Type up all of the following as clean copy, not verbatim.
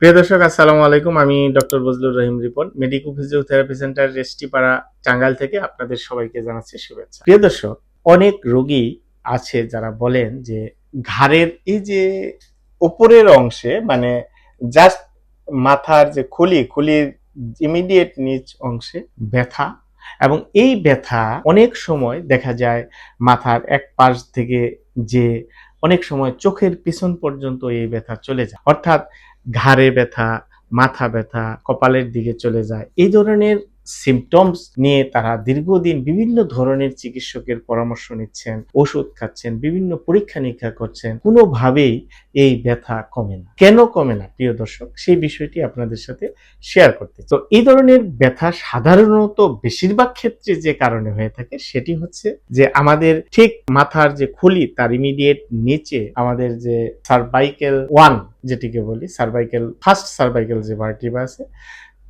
প্রিয় দর্শক, আসসালামু আলাইকুম। আমি doctor Bazlur Rahim Ripon, medico physiotherapy centre, Restipara, Tangail থেকে আপনাদের সবাইকে জানাচ্ছি শুভেচ্ছা। প্রিয় দর্শক, অনেক রোগী আছে যারা বলেন যে ঘাড়ের এই যে উপরের অংশে, মানে জাস্ট মাথার যে খুলির ইমিডিয়েট নিচ অংশে ব্যথা, এবং এই ব্যথা অনেক সময় দেখা যায় মাথার এক পাশ থেকে যে অনেক সময় চোখের পিছন পর্যন্ত এই ব্যথা চলে যায়, অর্থাৎ ঘাড়ে ব্যথা, মাথা ব্যথা, কপালের দিকে চলে যায়। এই ধরনের সিমটমস নিয়ে তারা দীর্ঘদিন বিভিন্ন ধরনের চিকিৎসকের পরামর্শ নিচ্ছেন, ওষুধ খাচ্ছেন, বিভিন্ন পরীক্ষা নিরীক্ষা করছেন, কোনোভাবেই এই ব্যথা কমে না। কেন কমে না প্রিয় দর্শক, সেই বিষয়টি আপনাদের সাথে শেয়ার করতে। তো এই ধরনের ব্যথা সাধারণত বেশিরভাগ ক্ষেত্রে যে কারণে হয়ে থাকে সেটি হচ্ছে যে আমাদের ঠিক মাথার যে খুলি তার ইমিডিয়েট নিচে আমাদের যে সার্ভাইকেল 1 যেটিকে বলি, ফার্স্ট সার্ভাইকেল যে ভার্টিব্রা আছে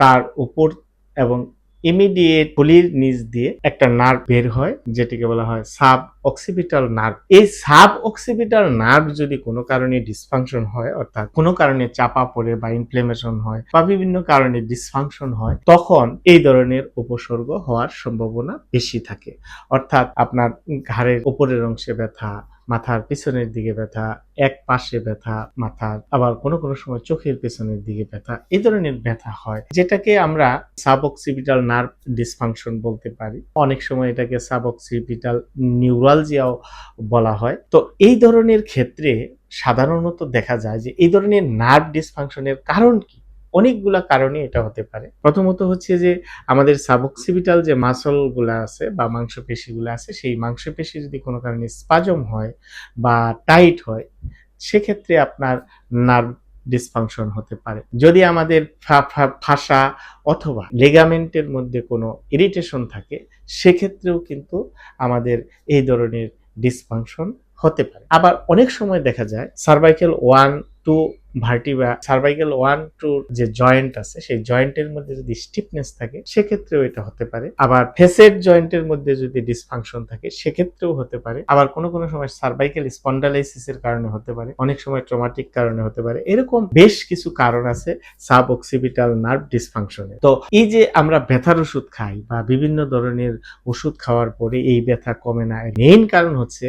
তার উপর এবং ইমিডিয়েট খুলির নিচ দিয়ে একটা নার্ভ বের হয়, যেটিকে বলা হয় সাব অক্সিপিটাল নার্ভ। এই সাব অক্সিপিটাল নার্ভ যদি কোনো কারণে ডিসফাংশন হয়, অর্থাৎ কোনো কারণে চাপা পড়ে বা ইনফ্লেমেশন হয় বা বিভিন্ন কারণে ডিসফাংশন হয়, তখন এই ধরনের উপসর্গ হওয়ার সম্ভাবনা বেশি থাকে। অর্থাৎ আপনার ঘাড়ের উপরের অংশে ব্যথা, মাথার পিছনের দিকে ব্যথা, এক পাশে ব্যথা মাথার, আবার কোনো কোনো সময় চোখের পেছনের দিকে ব্যথা, এই ধরনের ব্যথা হয়, যেটাকে আমরা সাবঅক্সিপিটাল নার্ভ ডিসফাংশন বলতে পারি। অনেক সময় এটাকে সাবঅক্সিপিটাল নিউরালজিয়াও বলা হয়। তো এই ধরনের ক্ষেত্রে সাধারণত দেখা যায় যে এই ধরনের নার্ভ ডিসফাংশনের কারণ কি? অনেকগুলা কারণে এটা হতে পারে। প্রথমত হচ্ছে যে আমাদের সাবঅক্সিপিটাল যে মাসলগুলা আছে বা মাংসপেশিগুলো আছে, সেই মাংসপেশি যদি কোনো কারণে স্পাজম হয় বা টাইট হয়, সেক্ষেত্রে আপনার নার্ভ ডিসফাংশন হতে পারে। যদি আমাদের ফাসা অথবা লিগামেন্টের মধ্যে কোনো ইরিটেশন থাকে, সেক্ষেত্রেও কিন্তু আমাদের এই ধরনের ডিসফাংশন হতে পারে। আবার অনেক সময় দেখা যায় সার্ভাইকেল 1-2 ভার্টিব্রা, সার্ভাইকেল 1-2 যে জয়েন্ট আছে সেই জয়েন্টের মধ্যে যদি স্টিফনেস থাকে, সেক্ষেত্রেও এটা হতে পারে। আবার ফেসের জয়েন্টের মধ্যে যদি ডিসফাংশন থাকে, সেক্ষেত্রেও হতে পারে। আবার কোনো কোনো সময় সার্ভাইকেল স্পন্ডালাইসিসের কারণে হতে পারে, অনেক সময় ট্রমাটিক কারণে হতে পারে। এরকম বেশ কিছু কারণ আছে সাব অক্সিপিটাল নার্ভ ডিসফাংশনে। তো এই যে আমরা ব্যথার ওষুধ খাই বা বিভিন্ন ধরনের ওষুধ খাওয়ার পরে এই ব্যথা কমে না, মেইন কারণ হচ্ছে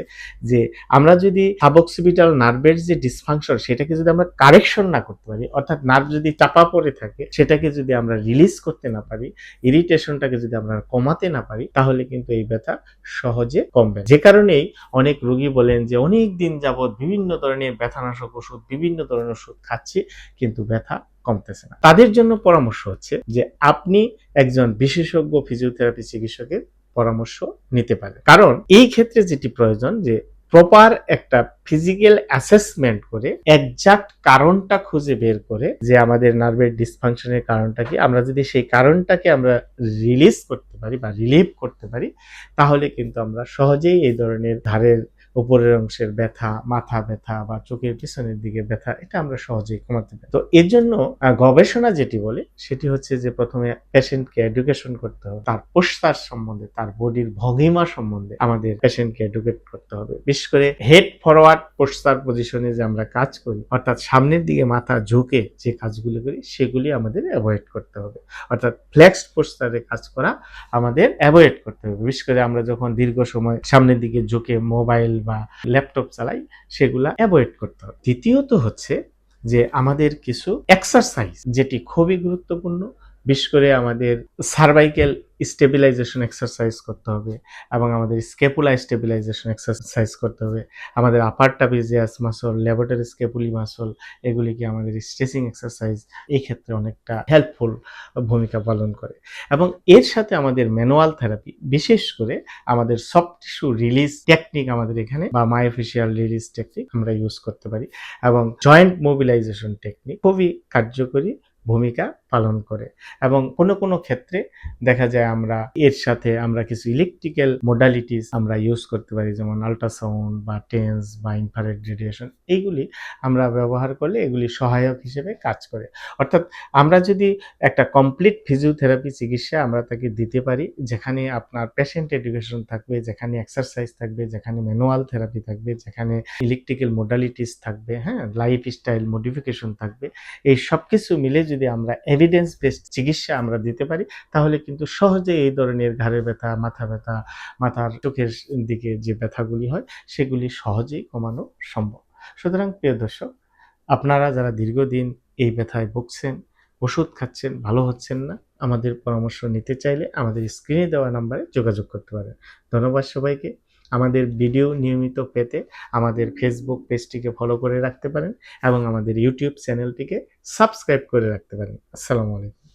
যে আমরা যদি সাবঅক্সিপিটাল নার্ভের যে ডিসফাংশন সেটাকে যদি আমরা কারেকশন না করতে পারি, অর্থাৎ নার্ভ যদি চাপা পড়ে থাকে সেটাকে যদি আমরা রিলিজ করতে না পারি, ইরিটেশনটাকে যদি আমরা কমাতে না পারি, তাহলে কিন্তু এই ব্যথা সহজে কমবে। যে কারণেই অনেক রোগী বলেন যে অনেক দিন যাবৎ বিভিন্ন ধরনের ব্যথানাশক ওষুধ, বিভিন্ন ধরনের ওষুধ খাচ্ছি কিন্তু ব্যথা কমতেছে না। তাদের জন্য পরামর্শ হচ্ছে যে আপনি একজন বিশেষজ্ঞ ফিজিওথেরাপি চিকিৎসকের পরামর্শ নিতে পারেন। কারণ এই ক্ষেত্রে যেটি প্রয়োজন যে প্রপার একটা ফিজিক্যাল অ্যাসেসমেন্ট করে এক্সাক্ট কারণটা খুঁজে বের করে যে আমাদের নার্ভের ডিসফাংশনের কারণটা কি, আমরা যদি সেই কারণটাকে আমরা রিলিজ করতে পারি বা রিলিভ করতে পারি, তাহলে কিন্তু আমরা সহজেই এই ধরনের ঘাড়ের উপরের অংশের ব্যথা, মাথা ব্যথা বা চোখের পিছনের দিকে ব্যথা, এটা আমরা সহজেই কমাতে পারি। তো এর জন্য গবেষণা যেটি বলে সেটি হচ্ছে যে প্রথমে পেশেন্টকে এডুকেশন করতে হবে, তার পোস্টার সম্বন্ধে, তার বডির ভঙ্গিমা সম্বন্ধে আমাদের পেশেন্টকে এডুকেট করতে হবে। বিশেষ করে হেড ফরওয়ার্ড পোস্টার পজিশনে যে আমরা কাজ করি, অর্থাৎ সামনের দিকে মাথা ঝুঁকে যে কাজগুলো করি, সেগুলি আমাদের অ্যাভয়েড করতে হবে। অর্থাৎ ফ্লেক্সড পোস্টারে কাজ করা আমাদের অ্যাভয়েড করতে হবে। বিশেষ করে আমরা যখন দীর্ঘ সময় সামনের দিকে ঝুঁকে মোবাইল বা ল্যাপটপ চালাই, সেগুলা অ্যাভয়েড করতে হবে। দ্বিতীয়ত হচ্ছে যে আমাদের কিছু এক্সারসাইজ যেটি খুবই গুরুত্বপূর্ণ, বিশেষ করে আমাদের সার্ভাইকেল স্টেবিলাইজেশন এক্সারসাইজ করতে হবে এবং আমাদের স্কেপুলা স্টেবিলাইজেশন এক্সারসাইজ করতে হবে। আমাদের আপার ট্রাপিজিয়াস মাসল, ল্যাবরেটরি স্কেপুলি মাসল, এগুলিকে আমাদের স্ট্রেচিং এক্সারসাইজ এই ক্ষেত্রে অনেকটা হেল্পফুল ভূমিকা পালন করে। এবং এর সাথে আমাদের ম্যানুয়াল থেরাপি, বিশেষ করে আমাদের সফট টিস্যু রিলিজ টেকনিক আমাদের এখানে বা মায়োফেশিয়াল রিলিজ টেকনিক আমরা ইউজ করতে পারি, এবং জয়েন্ট মোবিলাইজেশন টেকনিক খুবই কার্যকরী ভূমিকা পালন করে। এবং কোনো কোনো ক্ষেত্রে দেখা যায় আমরা এর সাথে আমরা কিছু ইলেকট্রিক্যাল মোডালিটিস আমরা ইউজ করতে পারি, যেমন আল্ট্রাসাউন্ড বা টেন্স বা ইনফ্রারেড রেডিয়েশন। এইগুলি আমরা ব্যবহার করলে এগুলি সহায়ক হিসেবে কাজ করে। অর্থাৎ আমরা যদি একটা কমপ্লিট ফিজিওথেরাপি চিকিৎসা আমরা তাকে দিতে পারি, যেখানে আপনার পেশেন্ট এডুকেশন থাকবে, যেখানে এক্সারসাইজ থাকবে, যেখানে ম্যানুয়াল থেরাপি থাকবে, যেখানে ইলেকট্রিক্যাল মোডালিটিস থাকবে, হ্যাঁ, লাইফস্টাইল মডিফিকেশন থাকবে, এই সব কিছু মিলে যদি আমরা এভিডেন্স বেসড চিকিৎসা আমরা দিতে পারি, তাহলে কিন্তু সহজে এই ধরনের ঘাড়ের ব্যথা, মাথা ব্যথা, মাথার চোখের দিকে যে ব্যথাগুলি হয় সেগুলি সহজেই কমানো সম্ভব। সুতরাং প্রিয় দর্শক, আপনারা যারা দীর্ঘদিন এই ব্যথায় ভুগছেন, ওষুধ খাচ্ছেন, ভালো হচ্ছেন না, আমাদের পরামর্শ নিতে চাইলে আমাদের স্ক্রিনে দেওয়া নাম্বারে যোগাযোগ করতে পারেন। ধন্যবাদ সবাইকে। আমাদের ভিডিও নিয়মিত পেতে আমাদের ফেসবুক পেজটিকে ফলো করে রাখতে পারেন এবং আমাদের ইউটিউব চ্যানেলটিকে সাবস্ক্রাইব করে রাখতে পারেন। আসসালামু আলাইকুম।